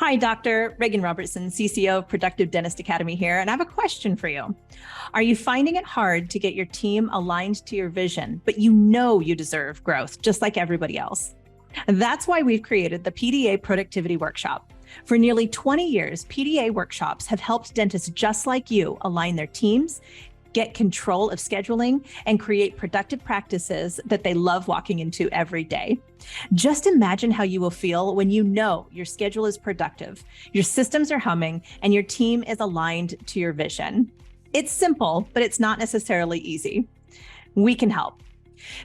Hi, Dr. Regan Robertson, CCO of Productive Dentist Academy here, and I have a question for you. Are you finding it hard to get your team aligned to your vision, but you know you deserve growth just like everybody else? That's why we've created the PDA Productivity Workshop. For nearly 20 years, PDA workshops have helped dentists just like you align their teams, get control of scheduling, and create productive practices that they love walking into every day. Just imagine how you will feel when you know your schedule is productive, your systems are humming, and your team is aligned to your vision. It's simple, but it's not necessarily easy. We can help.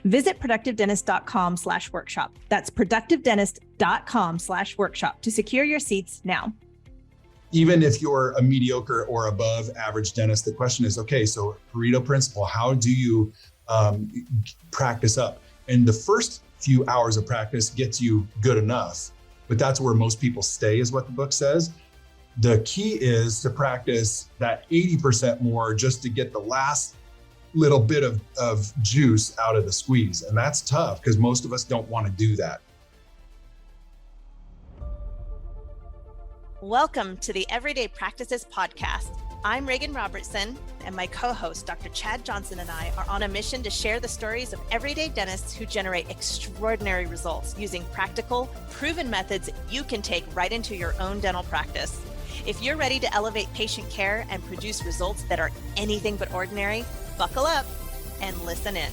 Visit productivedentist.com/workshop. That's productivedentist.com/workshop to secure your seats now. Even if you're a mediocre or above average dentist, the question is, okay, so Pareto principle, how do you practice up? And the first few hours of practice gets you good enough, but that's where most people stay, is what the book says. The key is to practice that 80% more just to get the last little bit of juice out of the squeeze. And that's tough because most of us don't want to do that. Welcome to the Everyday Practices Podcast. I'm Regan Robertson, and my co-host, Dr. Chad Johnson, and I are on a mission to share the stories of everyday dentists who generate extraordinary results using practical, proven methods you can take right into your own dental practice. If you're ready to elevate patient care and produce results that are anything but ordinary, buckle up and listen in.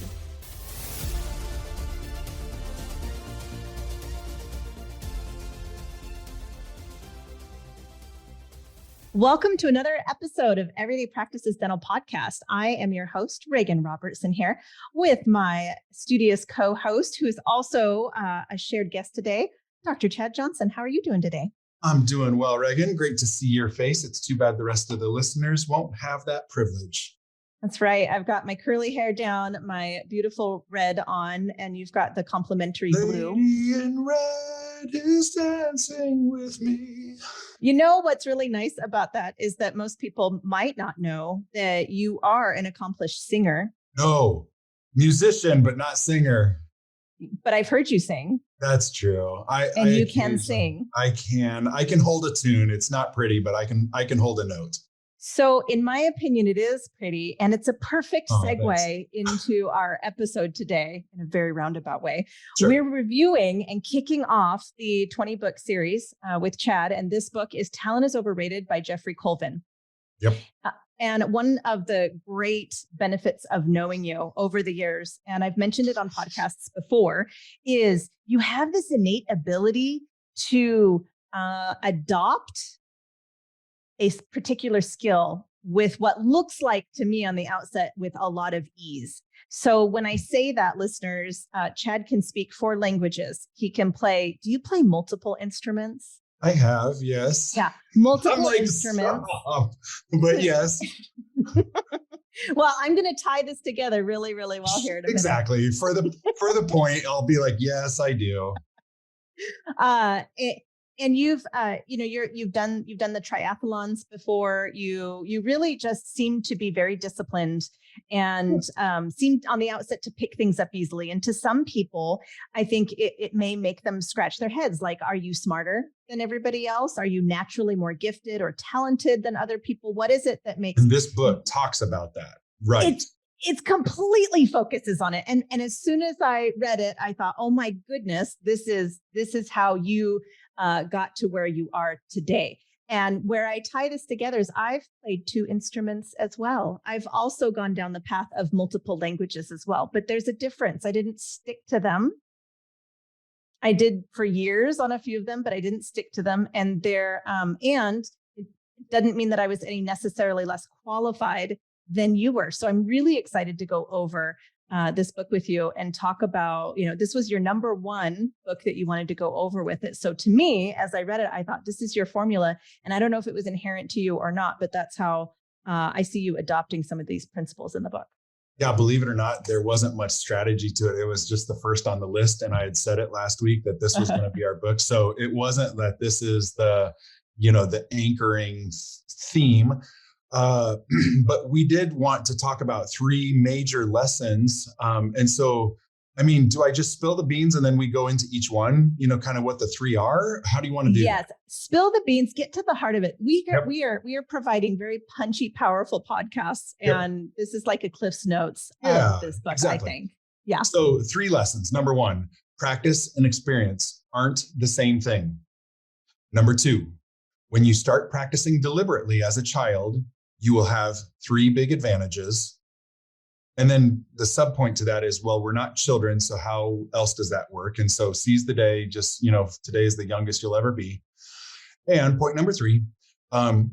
Welcome to another episode of Everyday Practices Dental Podcast. I am your host, Regan Robertson, here with my studious co-host, who is also a shared guest today, Dr. Chad Johnson. How are you doing today? I'm doing well, Regan. Great to see your face. It's too bad the rest of the listeners won't have that privilege. That's right. I've got my curly hair down, my beautiful red on, and you've got the complimentary blue. Lady in red is dancing with me. You know what's really nice about that is that most people might not know that you are an accomplished singer. No, musician, but not singer. But I've heard you sing. That's true. You can sing. I can hold a tune. It's not pretty, but I can hold a note. So in my opinion, it is pretty, and it's a perfect segue into our episode today in a very roundabout way. Sure. We're reviewing and kicking off the 20-book series with Chad, and this book is Talent Is Overrated by Geoff Colvin. Yep. And one of the great benefits of knowing you over the years, and I've mentioned it on podcasts before, is you have this innate ability to adopt a particular skill with what looks like to me on the outset with a lot of ease. So when I say that, listeners, Chad can speak 4 languages. He can play. Do you play multiple instruments? I have, yes. Yeah, multiple instruments. But yes. Well, I'm going to tie this together really, really well here in a minute. Exactly. For the point, I'll be like, yes, I do. And you've done the triathlons before. You really just seem to be very disciplined and seemed on the outset to pick things up easily. And to some people, I think it may make them scratch their heads. Like, are you smarter than everybody else? Are you naturally more gifted or talented than other people? What is it that makes? And this book talks about that, right? It completely focuses on it. And as soon as I read it, I thought, oh my goodness, this is how you got to where you are today. And where I tie this together is I've played 2 instruments as well. I've also gone down the path of multiple languages as well, but there's a difference. I didn't stick to them. I did for years on a few of them, but I didn't stick to them. And and it doesn't mean that I was any necessarily less qualified than you were. So I'm really excited to go over this book with you and talk about, this was your number 1 book that you wanted to go over with it. So to me, as I read it, I thought, this is your formula. And I don't know if it was inherent to you or not, but that's how I see you adopting some of these principles in the book. Yeah, believe it or not, there wasn't much strategy to it. It was just the first on the list. And I had said it last week that this was going to be our book. So it wasn't that this is the anchoring theme. But we did want to talk about 3 major lessons. And so I mean, do I just spill the beans and then we go into each one, kind of what the three are? How do you want to do Yes. that? Spill the beans, get to the heart of it. We Yep. are providing very punchy, powerful podcasts. Yep. And this is like a Cliff's Notes Yeah, of this book, exactly. I think. Yeah. So 3 lessons. Number 1, practice and experience aren't the same thing. Number 2, when you start practicing deliberately as a child, you will have 3 big advantages. And then the subpoint to that is, well, we're not children, so how else does that work? And so seize the day, just, today is the youngest you'll ever be. And point number 3,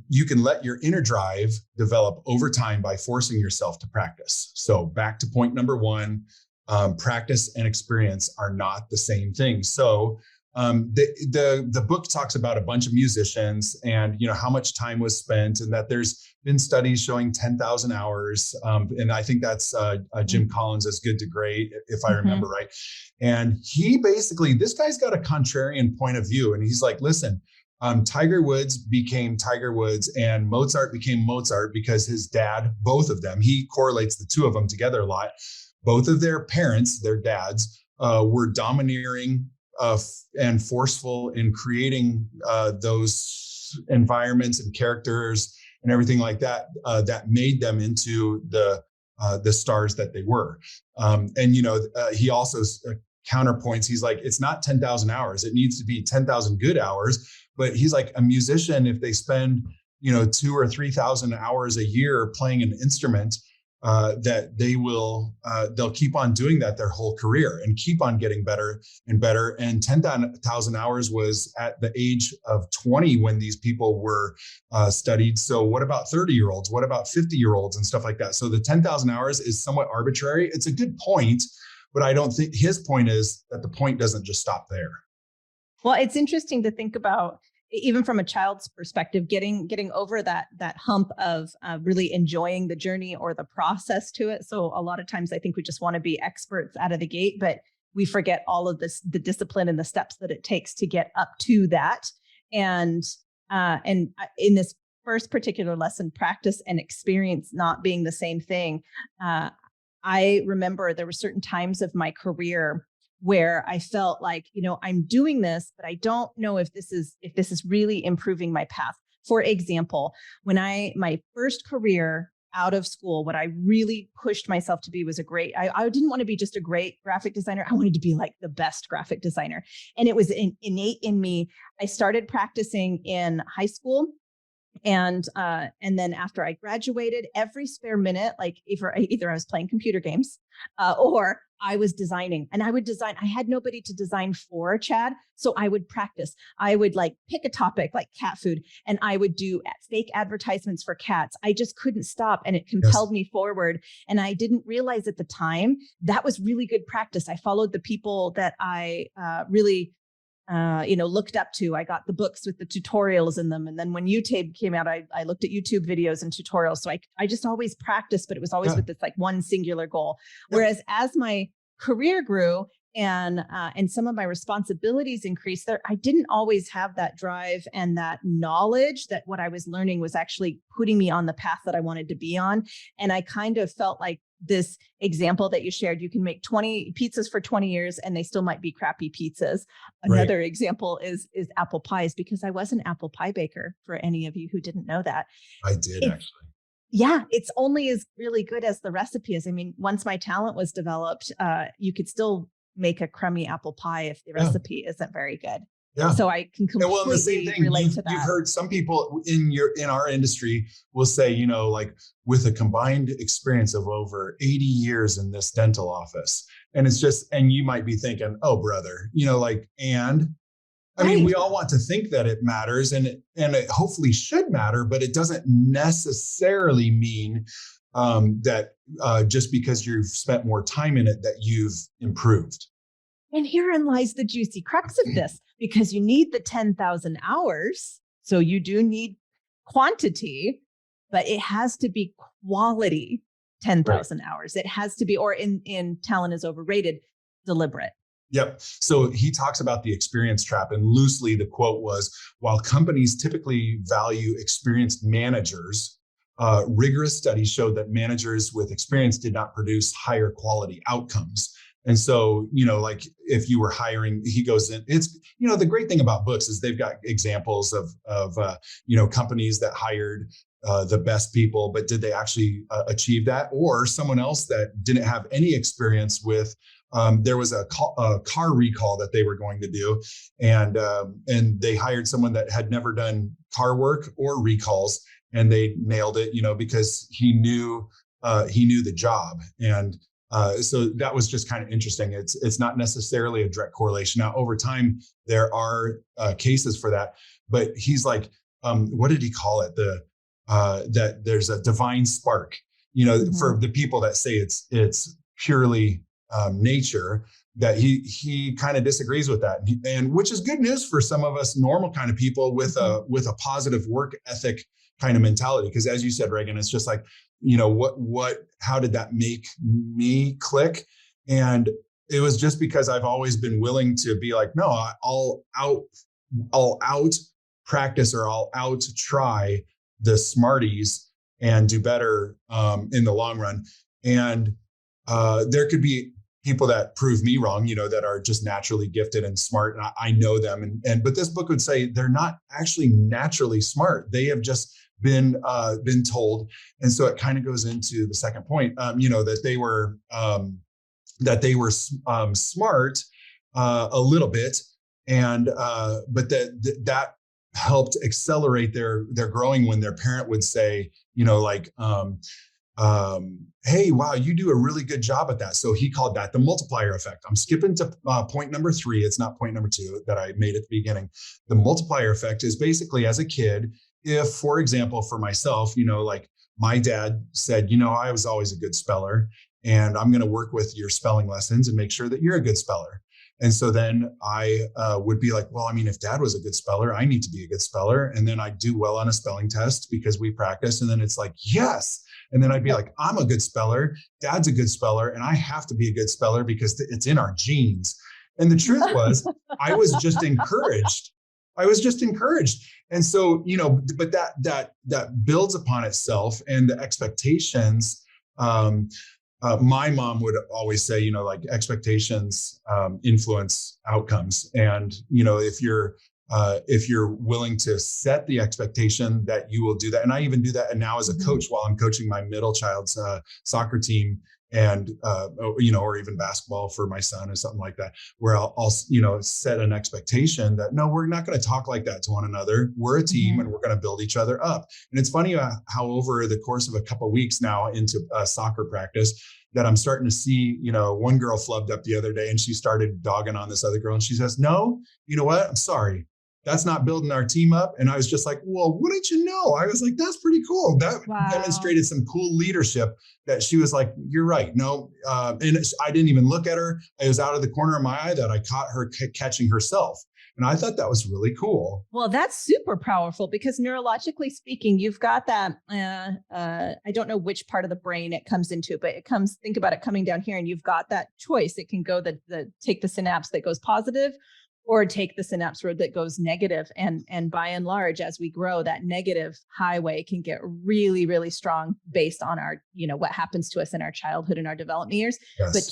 you can let your inner drive develop over time by forcing yourself to practice. So back to point number 1, practice and experience are not the same thing. So the book talks about a bunch of musicians and how much time was spent, and that there's been studies showing 10,000 hours. And I think that's Jim Collins' Good to Great, if I remember right. And he basically, this guy's got a contrarian point of view, and he's like, listen, Tiger Woods became Tiger Woods and Mozart became Mozart because his dad, both of them, he correlates the 2 of them together a lot. Both of their parents, their dads, were domineering and forceful in creating those environments and characters and everything like that, that made them into the stars that they were. He also counterpoints. He's like, it's not 10,000 hours. It needs to be 10,000 good hours. But he's like, a musician, if they spend 2,000 or 3,000 hours a year playing an instrument, that they'll keep on doing that their whole career and keep on getting better and better. And 10,000 hours was at the age of 20 when these people were studied. So what about 30-year-olds? What about 50-year-olds and stuff like that? So the 10,000 hours is somewhat arbitrary. It's a good point, but I don't think his point is that the point doesn't just stop there. Well, it's interesting to think about, even from a child's perspective, getting over that hump of really enjoying the journey or the process to it. So a lot of times I think we just want to be experts out of the gate, but we forget all of this, the discipline and the steps that it takes to get up to that. And in this first particular lesson, practice and experience not being the same thing. I remember there were certain times of my career where I felt like, I'm doing this, but I don't know if this is really improving my path. For example, when my first career out of school, what I really pushed myself to be was I didn't want to be just a great graphic designer. I wanted to be like the best graphic designer. And it was innate in me. I started practicing in high school. And then after I graduated, every spare minute, like either I was playing computer games or I was designing, and I would design. I had nobody to design for, Chad. So I would practice. I would pick a topic like cat food, and I would do fake advertisements for cats. I just couldn't stop, and it compelled me forward. And I didn't realize at the time that was really good practice. I followed the people that I really looked up to. I got the books with the tutorials in them. And then when YouTube came out, I looked at YouTube videos and tutorials. So I just always practiced, but it was always with this one singular goal. Whereas as my career grew and some of my responsibilities increased, I didn't always have that drive and that knowledge that what I was learning was actually putting me on the path that I wanted to be on. And I kind of felt like this example that you shared, you can make 20 pizzas for 20 years and they still might be crappy pizzas. Another example is apple pies, because I was an apple pie baker, for any of you who didn't know that. I did actually. Yeah, it's only as really good as the recipe is. I mean, once my talent was developed, you could still make a crummy apple pie if the recipe isn't very good. Yeah. So I can completely the same thing, relate to that. You've heard some people in our industry will say, with a combined experience of over 80 years in this dental office. And it's just, and you might be thinking, oh, brother, we all want to think that it matters, and it hopefully should matter, but it doesn't necessarily mean that just because you've spent more time in it that you've improved. And herein lies the juicy crux of this, because you need the 10,000 hours. So you do need quantity, but it has to be quality 10,000 hours. It has to be, or in Talent Is Overrated, deliberate. Yep. So he talks about the experience trap, and loosely the quote was, while companies typically value experienced managers, rigorous studies showed that managers with experience did not produce higher quality outcomes. And so, like if you were hiring, he goes in, it's, the great thing about books is they've got examples of companies that hired the best people, but did they actually achieve that? Or someone else that didn't have any experience with, there was a car recall that they were going to do. And they hired someone that had never done car work or recalls, and they nailed it, because he knew the job. And so that was just kind of interesting. It's not necessarily a direct correlation. Now, over time, there are cases for that, but he's like, what did he call it? That there's a divine spark, for the people that say it's purely nature, that he kind of disagrees with that. And which is good news for some of us normal kind of people with a positive work ethic kind of mentality. Because as you said, Regan, it's just like, how did that make me click? And it was just because I've always been willing to be like, no, I'll out practice, or I'll out try the smarties and do better in the long run. And there could be people that prove me wrong, that are just naturally gifted and smart. And I know them. But this book would say they're not actually naturally smart. They have just been told. And so it kind of goes into the second point, that they were smart a little bit. And but that helped accelerate their growing when their parent would say, hey, wow, you do a really good job at that. So he called that the multiplier effect. I'm skipping to point number 3. It's not point number 2 that I made at the beginning. The multiplier effect is basically, as a kid, if, for example, for myself, like my dad said, I was always a good speller, and I'm going to work with your spelling lessons and make sure that you're a good speller. And so then I would be like, well, I mean, if dad was a good speller, I need to be a good speller. And then I'd do well on a spelling test because we practice. And then it's like, yes. And then I'd be like, I'm a good speller, dad's a good speller, and I have to be a good speller because it's in our genes. And the truth was, I was just encouraged. And so, but that builds upon itself, and the expectations. My mom would always say, like expectations influence outcomes. And, if you're willing to set the expectation that you will do that. And I even do that. And now as a coach, while I'm coaching my middle child's soccer team, and, or even basketball for my son or something like that, where I'll set an expectation that, no, we're not going to talk like that to one another. We're a team, and we're going to build each other up. And it's funny how over the course of a couple of weeks now into soccer practice, that I'm starting to see, one girl flubbed up the other day, and she started dogging on this other girl, and she says, no, you know what? I'm sorry. That's not building our team up. And I was just like, well, wouldn't you know? I was like, that's pretty cool. That demonstrated some cool leadership, that she was like, you're right. No. And I didn't even look at her. It was out of the corner of my eye that I caught her catching herself. And I thought that was really cool. Well, that's super powerful, because neurologically speaking, you've got that, I don't know which part of the brain it comes into, but think about it coming down here, and you've got that choice. It can go take the synapse that goes positive, or take the synapse road that goes negative. And by and large, as we grow, that negative highway can get really, really strong based on our, what happens to us in our childhood and our development years. Yes. But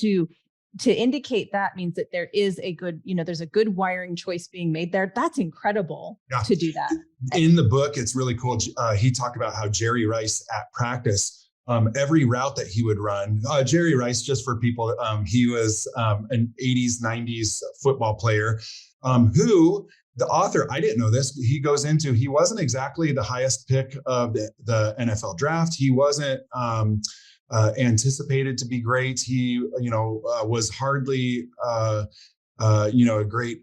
to indicate that means that there is a good, there's a good wiring choice being made there. That's incredible to do that. In the book, it's really cool. He talked about how Jerry Rice at practice, every route that he would run, Jerry Rice, just for people, he was an 80s, 90s football player who, the author, I didn't know this, he wasn't exactly the highest pick of the NFL draft. He wasn't anticipated to be great. He, was hardly, a great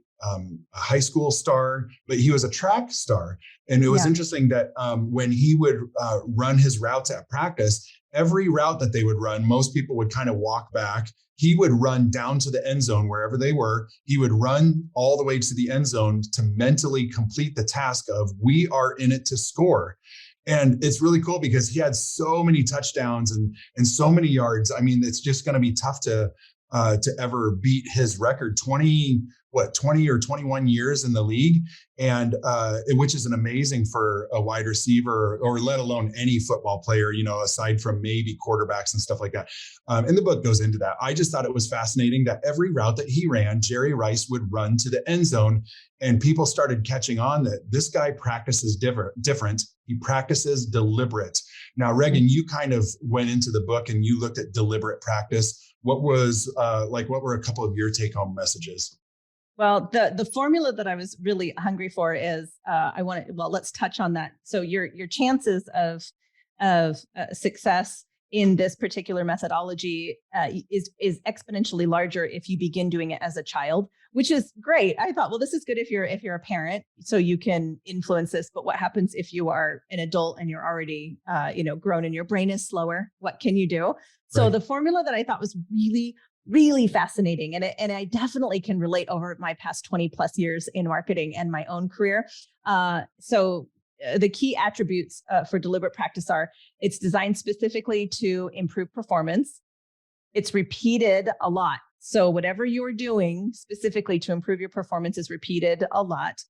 high school star, but he was a track star. And it was interesting that when he would run his routes at practice, every route that they would run, most people would kind of walk back. He would run down to the end zone wherever they were. He would run all the way to the end zone to mentally complete the task of, we are in it to score. And it's really cool because he had so many touchdowns and so many yards. I mean, it's just going to be tough to ever beat his record. 20 or 21 years in the league, and which is an amazing for a wide receiver, or let alone any football player, aside from maybe quarterbacks and stuff like that. And the book goes into that. I just thought it was fascinating that every route that he ran, Jerry Rice would run to the end zone, and people started catching on that this guy practices different. He practices deliberate. Now, Regan, you kind of went into the book and you looked at deliberate practice. What was what were a couple of your take-home messages? Well, the formula that I was really hungry for is let's touch on that. So your chances of success in this particular methodology is exponentially larger if you begin doing it as a child, which is great. I thought, well, this is good if you're a parent, so you can influence this. But what happens if you are an adult and you're already grown and your brain is slower? What can you do? So the formula that I thought was really, really fascinating, and I definitely can relate over my past 20 plus years in marketing and my own career. So the key attributes for deliberate practice are: it's designed specifically to improve performance. It's repeated a lot. So whatever you're doing specifically to improve your performance is repeated a lot.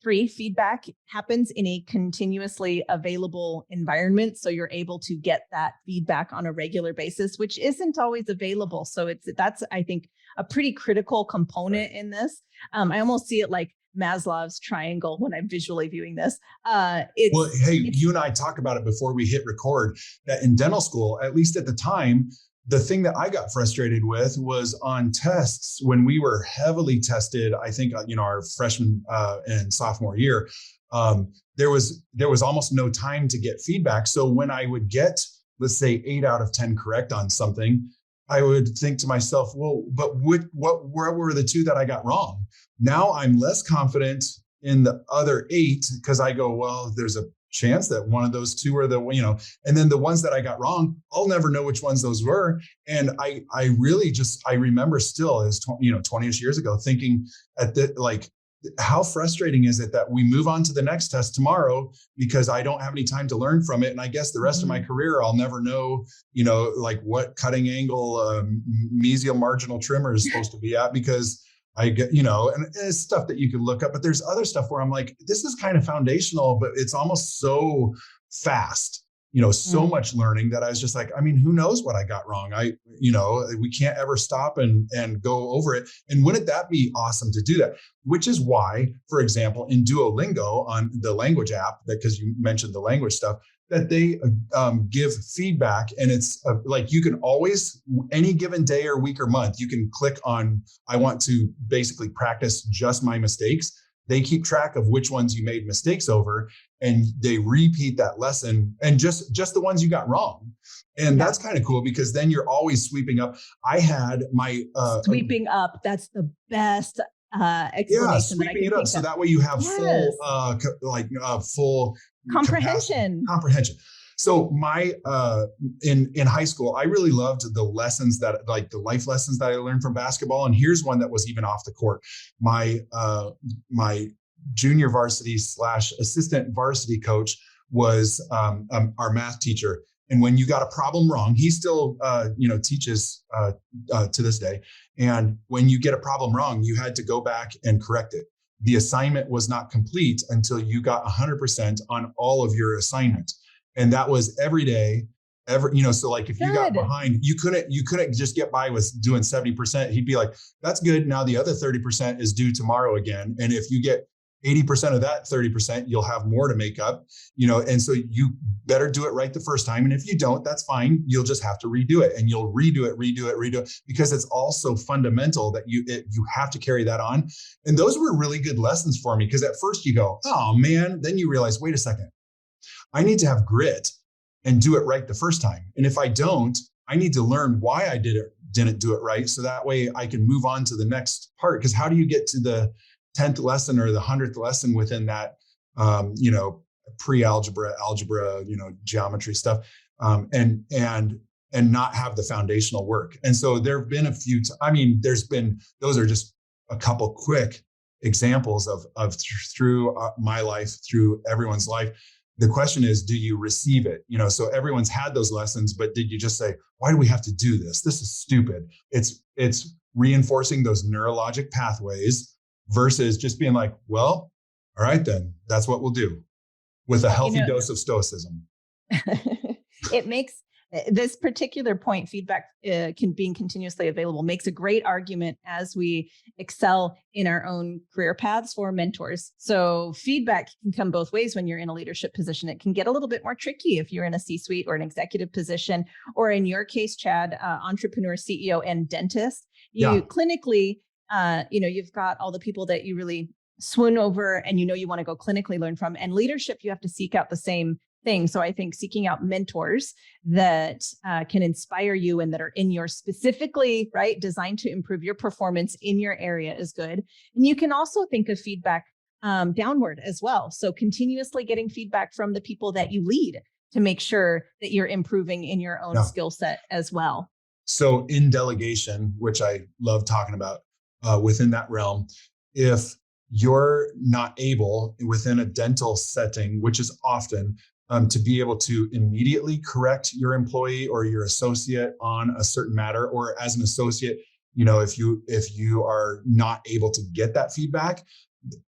3, feedback happens in a continuously available environment. So you're able to get that feedback on a regular basis, which isn't always available. So that's, I think, a pretty critical component in this. I almost see it like Maslow's triangle when I'm visually viewing this. You and I talked about it before we hit record, that in dental school, at least at the time, the thing that I got frustrated with was on tests when we were heavily tested. I think, our freshman and sophomore year, there was almost no time to get feedback. So when I would get, let's say, 8 out of 10 correct on something, I would think to myself, well, but where were the 2 that I got wrong? Now I'm less confident in the other 8 because I go, well, there's a chance that one of those 2 are and then the ones that I got wrong, I'll never know which ones those were. And I really I remember still as 20ish years ago thinking how frustrating is it that we move on to the next test tomorrow because I don't have any time to learn from it. And I guess the rest of my career, I'll never know, what cutting angle mesial marginal trimmer is supposed to be at, because I get, and it's stuff that you can look up, but there's other stuff where I'm like, this is kind of foundational, but it's almost so fast, so much learning that I was just like, who knows what I got wrong? We can't ever stop and go over it. And wouldn't that be awesome to do that? Which is why, for example, in Duolingo on the language app, because you mentioned the language stuff, that they give feedback, and it's you can always, any given day or week or month, you can click on, I want to basically practice just my mistakes. They keep track of which ones you made mistakes over, and they repeat that lesson, and just the ones you got wrong. And that's kind of cool because then you're always sweeping up. I had my sweeping up. That's the best explanation. Sweeping it up. So that way you have full comprehension. So my in high school, I really loved the lessons that the life lessons that I learned from basketball. And here's one that was even off the court. My junior varsity / assistant varsity coach was our math teacher. And when you got a problem wrong, he still teaches to this day. And when you get a problem wrong, you had to go back and correct it. The assignment was not complete until you got 100% on all of your assignment. And that was every day, so like if you got behind, you couldn't just get by with doing 70%. He'd be like, that's good. Now the other 30% is due tomorrow again. And if you get 80% of that 30%, you'll have more to make up, and so you better do it right the first time. And if you don't, that's fine. You'll just have to redo it, and you'll redo it, because it's also fundamental that you have to carry that on. And those were really good lessons for me, because at first you go, oh man, then you realize, wait a second, I need to have grit and do it right the first time. And if I don't, I need to learn why I didn't do it right. So that way I can move on to the next part. Because how do you get to the 10th lesson or the 100th lesson within that, pre-algebra, algebra, geometry stuff, and not have the foundational work. And so there've been a few, those are just a couple quick examples of through my life, through everyone's life. The question is, do you receive it? So everyone's had those lessons, but did you just say, why do we have to do this? This is stupid. It's reinforcing those neurologic pathways versus just being like, well, all right, then that's what we'll do, with a healthy dose of stoicism. It makes this particular point, feedback being continuously available, makes a great argument as we excel in our own career paths for mentors. So feedback can come both ways when you're in a leadership position. It can get a little bit more tricky if you're in a C-suite or an executive position, or in your case, Chad, entrepreneur, CEO, and dentist. Clinically, you've got all the people that you really swoon over and you want to go clinically learn from. And leadership, you have to seek out the same thing. So I think seeking out mentors that can inspire you and that are in your specifically, right, designed to improve your performance in your area is good. And you can also think of feedback downward as well. So continuously getting feedback from the people that you lead to make sure that you're improving in your own skill set as well. So in delegation, which I love talking about within that realm, if you're not able within a dental setting, which is often, to be able to immediately correct your employee or your associate on a certain matter, or as an associate, if you are not able to get that feedback,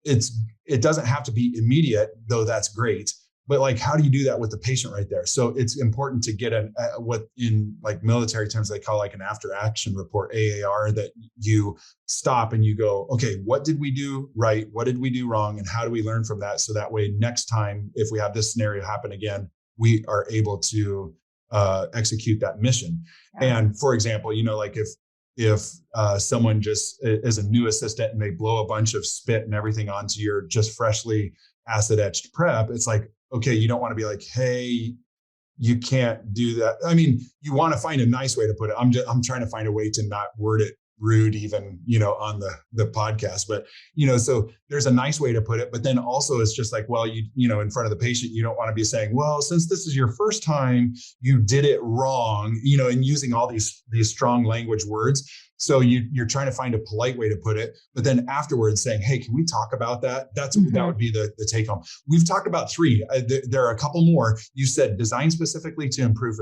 it doesn't have to be immediate, though that's great. But like, how do you do that with the patient right there? So it's important to get what in like military terms they call like an after action report, AAR, that you stop and you go, okay, what did we do right? What did we do wrong? And how do we learn from that? So that way, next time, if we have this scenario happen again, we are able to execute that mission. Yeah. And for example, like if someone just is a new assistant and they blow a bunch of spit and everything onto your just freshly acid etched prep, it's like, okay, you don't want to be like, hey, you can't do that. I mean, you want to find a nice way to put it. I'm trying to find a way to not word it rude, even, on the podcast, but, so there's a nice way to put it, but then also it's just like, well, in front of the patient, you don't want to be saying, well, since this is your first time, you did it wrong, and using all these strong language words. So you're trying to find a polite way to put it, but then afterwards saying, hey, can we talk about that? That would be the take home. We've talked about 3. There are a couple more. You said design specifically to improve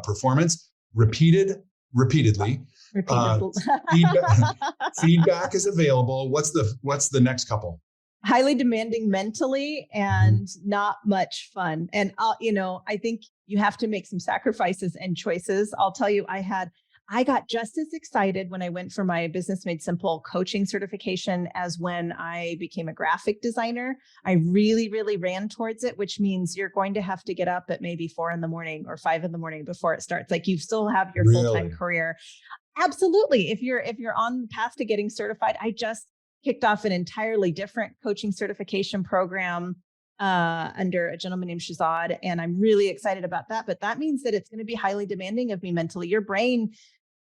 performance, repeatedly. Feedback is available. What's the next couple? Highly demanding mentally and not much fun. And I think you have to make some sacrifices and choices. I'll tell you, I got just as excited when I went for my Business Made Simple coaching certification as when I became a graphic designer. I really, really ran towards it, which means you're going to have to get up at maybe 4 a.m. or 5 a.m. before it starts. Like, you still have your full-time career. Absolutely. If you're on the path to getting certified, I just kicked off an entirely different coaching certification program under a gentleman named Shazad. And I'm really excited about that. But that means that it's going to be highly demanding of me mentally. Your brain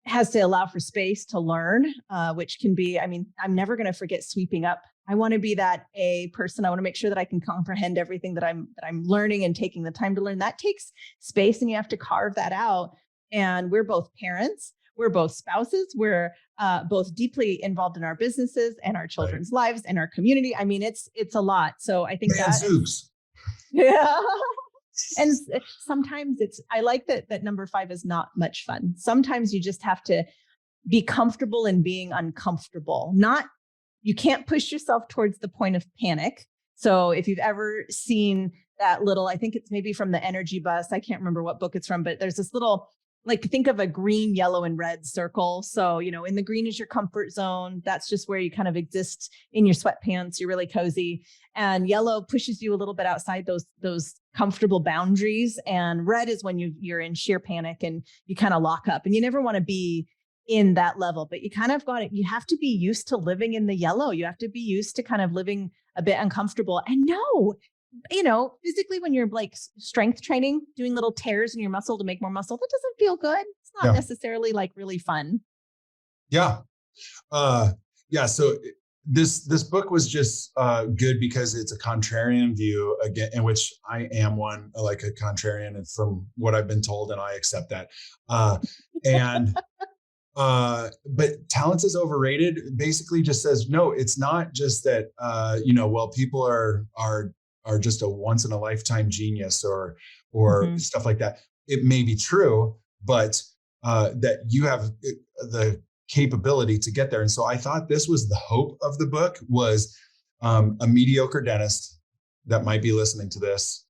has to allow for space to learn, which can be, I'm never going to forget sweeping up. I want to be that A person. I want to make sure that I can comprehend everything that I'm learning and taking the time to learn. That takes space, and you have to carve that out. And we're both parents. We're both spouses. We're both deeply involved in our businesses and our children's lives and our community. It's a lot. So I think yeah. And sometimes I like that number 5 is not much fun. Sometimes you just have to be comfortable in being uncomfortable. You can't push yourself towards the point of panic. So if you've ever seen that little, I think it's maybe from the Energy Bus, I can't remember what book it's from, but there's this little, like, think of a green, yellow, and red circle. So, in the green is your comfort zone. That's just where you kind of exist in your sweatpants. You're really cozy. And yellow pushes you a little bit outside those comfortable boundaries. And red is when you're in sheer panic and you kind of lock up. And you never want to be in that level, but you kind of you have to be used to living in the yellow. You have to be used to kind of living a bit uncomfortable. And physically, when you're like strength training, doing little tears in your muscle to make more muscle, that doesn't feel good. It's not necessarily like really fun. Yeah. So this book was just good because it's a contrarian view, again, in which I am one, like a contrarian, and from what I've been told, and I accept that. But Talent Is Overrated basically just says, no, it's not just that, people are just a once in a lifetime genius or stuff like that. It may be true, but that you have the capability to get there. And so I thought this was the hope of the book, was a mediocre dentist that might be listening to this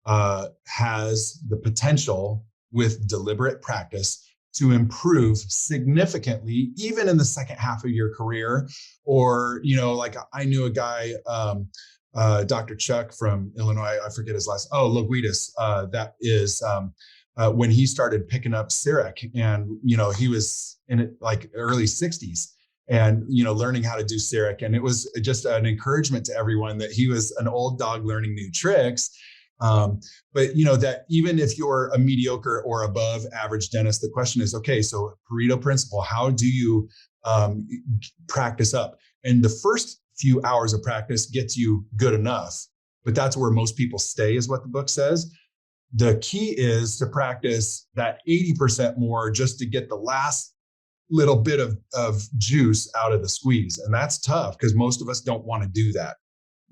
has the potential with deliberate practice to improve significantly, even in the second half of your career. Or, like I knew a guy, Dr. Chuck from Illinois, I forget his last, Loguitas, that is, when he started picking up CIREC, and, he was in it like early 60s and, learning how to do CIREC. And it was just an encouragement to everyone that he was an old dog learning new tricks. But that even if you're a mediocre or above average dentist, the question is, okay, so Pareto principle, how do you practice up? And the first few hours of practice gets you good enough, but that's where most people stay, is what the book says. The key is to practice that 80% more just to get the last little bit of juice out of the squeeze. And that's tough because most of us don't want to do that.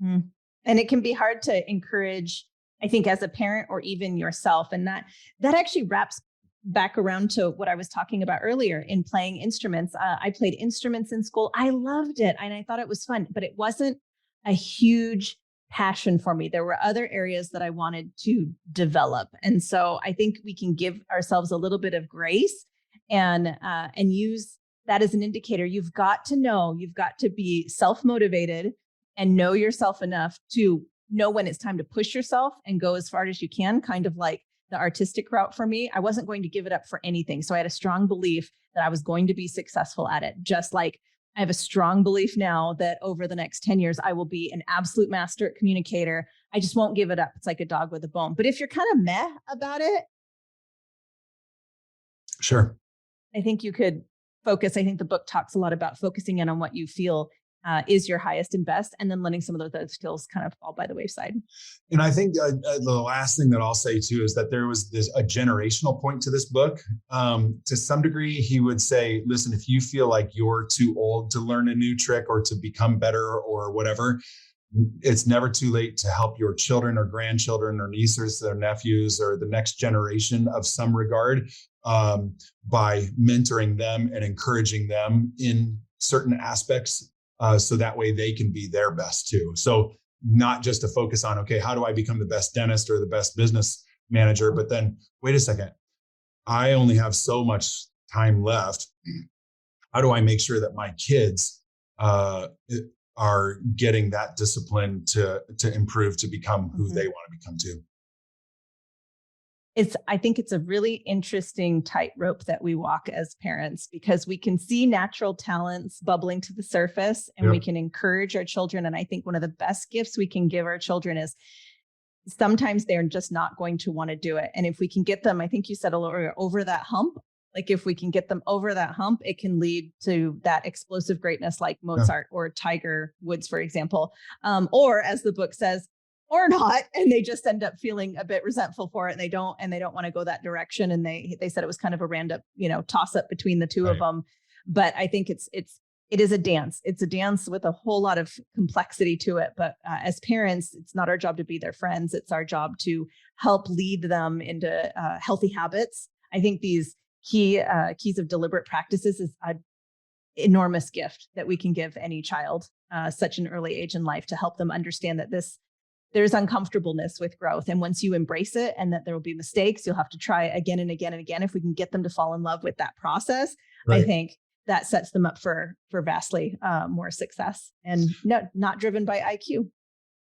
Mm. And it can be hard to encourage, I think, as a parent or even yourself. And that actually wraps back around to what I was talking about earlier in playing instruments. I played instruments in school. I loved it. And I thought it was fun, but it wasn't a huge passion for me. There were other areas that I wanted to develop. And so I think we can give ourselves a little bit of grace and use that as an indicator. You've got to be self-motivated and know yourself enough to know when it's time to push yourself and go as far as you can, kind of like the artistic route for me. I wasn't going to give it up for anything. So I had a strong belief that I was going to be successful at it. Just like I have a strong belief now that over the next 10 years, I will be an absolute master at communicator. I just won't give it up. It's like a dog with a bone. But if you're kind of meh about it, sure, I think you could focus. I think the book talks a lot about focusing in on what you feel is your highest and best, and then letting some of those other skills kind of fall by the wayside. And I think the last thing that I'll say too is that there was a generational point to this book. To some degree, he would say, listen, if you feel like you're too old to learn a new trick or to become better or whatever, it's never too late to help your children or grandchildren or nieces or nephews or the next generation of some regard, by mentoring them and encouraging them in certain aspects. So that way they can be their best too. So not just to focus on, okay, how do I become the best dentist or the best business manager? But then, wait a second, I only have so much time left. How do I make sure that my kids are getting that discipline to improve, to become who they want to become too? I think it's a really interesting tightrope that we walk as parents, because we can see natural talents bubbling to the surface and we can encourage our children. And I think one of the best gifts we can give our children is sometimes they're just not going to want to do it. And if we can get them, I think you said a little earlier, over that hump, like if we can get them over that hump, it can lead to that explosive greatness like Mozart or Tiger Woods, for example. Or as the book says, or not, and they just end up feeling a bit resentful for it, and they don't want to go that direction. And they said it was kind of a random, toss up between the two of them. But I think it is a dance. It's a dance with a whole lot of complexity to it. But as parents, it's not our job to be their friends. It's our job to help lead them into healthy habits. I think these keys of deliberate practices is an enormous gift that we can give any child such an early age in life, to help them understand that there's uncomfortableness with growth. And once you embrace it, and that there will be mistakes, you'll have to try again and again and again. If we can get them to fall in love with that process, I think that sets them up for vastly more success, and not driven by IQ.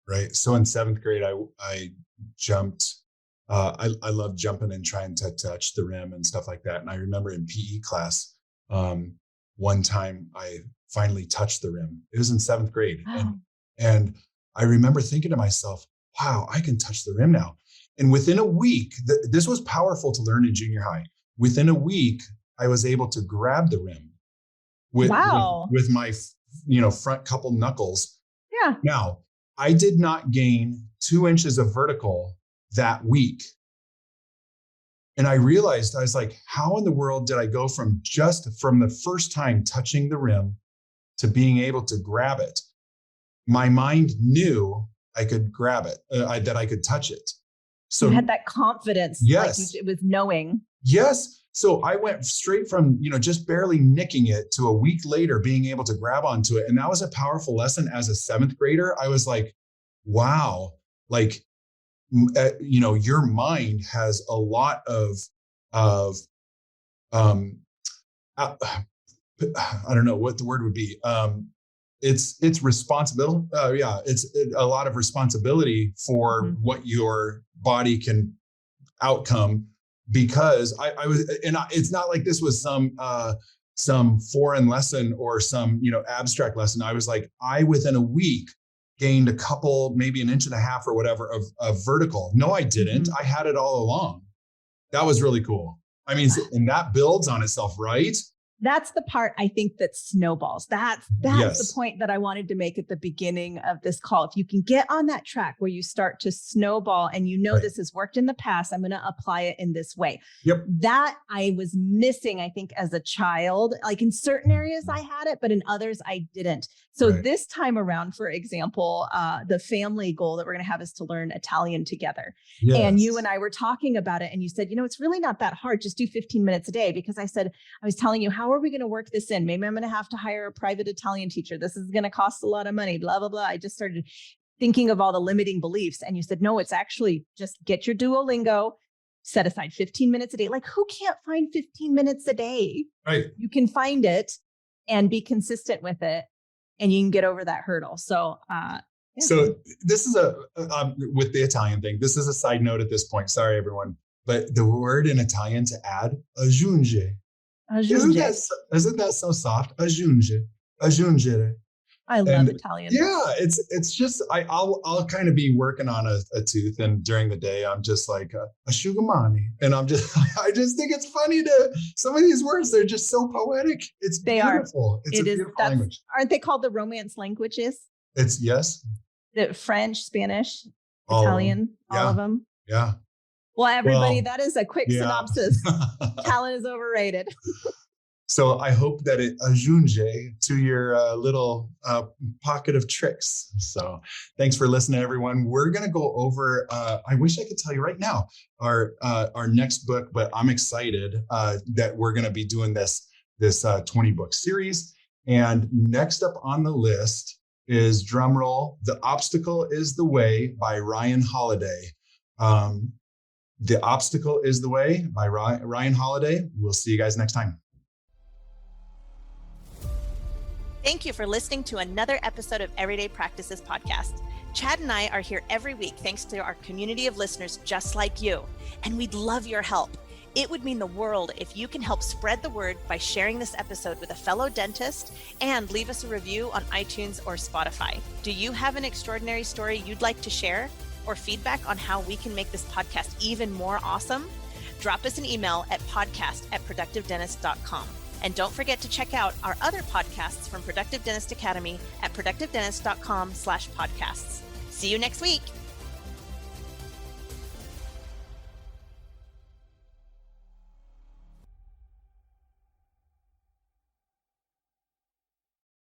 Right. So in 7th grade, I jumped. I love jumping and trying to touch the rim and stuff like that. And I remember in PE class, one time I finally touched the rim. It was in 7th grade. And I remember thinking to myself, wow, I can touch the rim now. And within a week, this was powerful to learn in junior high. Within a week, I was able to grab the rim with my, front couple knuckles. Yeah. Now, I did not gain 2 inches of vertical that week. And I realized, I was like, how in the world did I go from the first time touching the rim to being able to grab it? My mind knew I could grab it, that I could touch it. So you had that confidence. Yes. Like it was knowing. Yes. So I went straight from, just barely nicking it to a week later being able to grab onto it. And that was a powerful lesson as a 7th grader. I was like, wow, like, your mind has a lot of I don't know what the word would be. It's responsible. It's a lot of responsibility for what your body can outcome, because I was, and it's not like this was some foreign lesson or some, abstract lesson. I was like, within a week gained a couple, maybe an inch and a half or whatever of vertical. No, I didn't. I had it all along. That was really cool. I mean, and that builds on itself, right? That's the part I think that snowballs. That's Yes. the point that I wanted to make at the beginning of this call. If you can get on that track where you start to snowball and Right. this has worked in the past, I'm going to apply it in this way. Yep. That I was missing, I think, as a child. Like in certain areas I had it, but in others I didn't. So Right. this time around, for example, the family goal that we're going to have is to learn Italian together. Yes. And you and I were talking about it, and you said, it's really not that hard. Just do 15 minutes a day. Because I was telling you, how are we going to work this in? Maybe I'm going to have to hire a private Italian teacher. This is going to cost a lot of money, blah, blah, blah. I just started thinking of all the limiting beliefs. And you said, no, it's actually just get your Duolingo, set aside 15 minutes a day. Like, who can't find 15 minutes a day? Right. You can find it and be consistent with it, and you can get over that hurdle. So, yeah. So this is with the Italian thing, this is a side note at this point. Sorry, everyone. But the word in Italian to add, aggiunge. Isn't that so soft? Aggiunge. Aggiungere. I love Italian. Yeah, it's just I'll kind of be working on a tooth, and during the day I'm just like asciugamani, and I just think it's funny to some of these words. They're just so poetic. It's beautiful. It's a beautiful language. Aren't they called the Romance languages? It's yes. The French, Spanish, All Italian, all of them. Yeah. Well, everybody, that is a quick synopsis. Yeah. Talent is overrated. So I hope that it aggiunge to your little pocket of tricks. So thanks for listening, everyone. We're going to go over, I wish I could tell you right now, our next book, but I'm excited that we're going to be doing this 20 book series. And next up on the list is, drumroll, The Obstacle is the Way by Ryan Holiday. The Obstacle is the Way by Ryan Holiday. We'll see you guys next time. Thank you for listening to another episode of Everyday Practices Podcast. Chad and I are here every week thanks to our community of listeners just like you, and we'd love your help. It would mean the world if you can help spread the word by sharing this episode with a fellow dentist and leave us a review on iTunes or Spotify. Do you have an extraordinary story you'd like to share, or feedback on how we can make this podcast even more awesome? Drop us an email at podcast@productivedentist.com. And don't forget to check out our other podcasts from Productive Dentist Academy at productivedentist.com/podcasts. See you next week.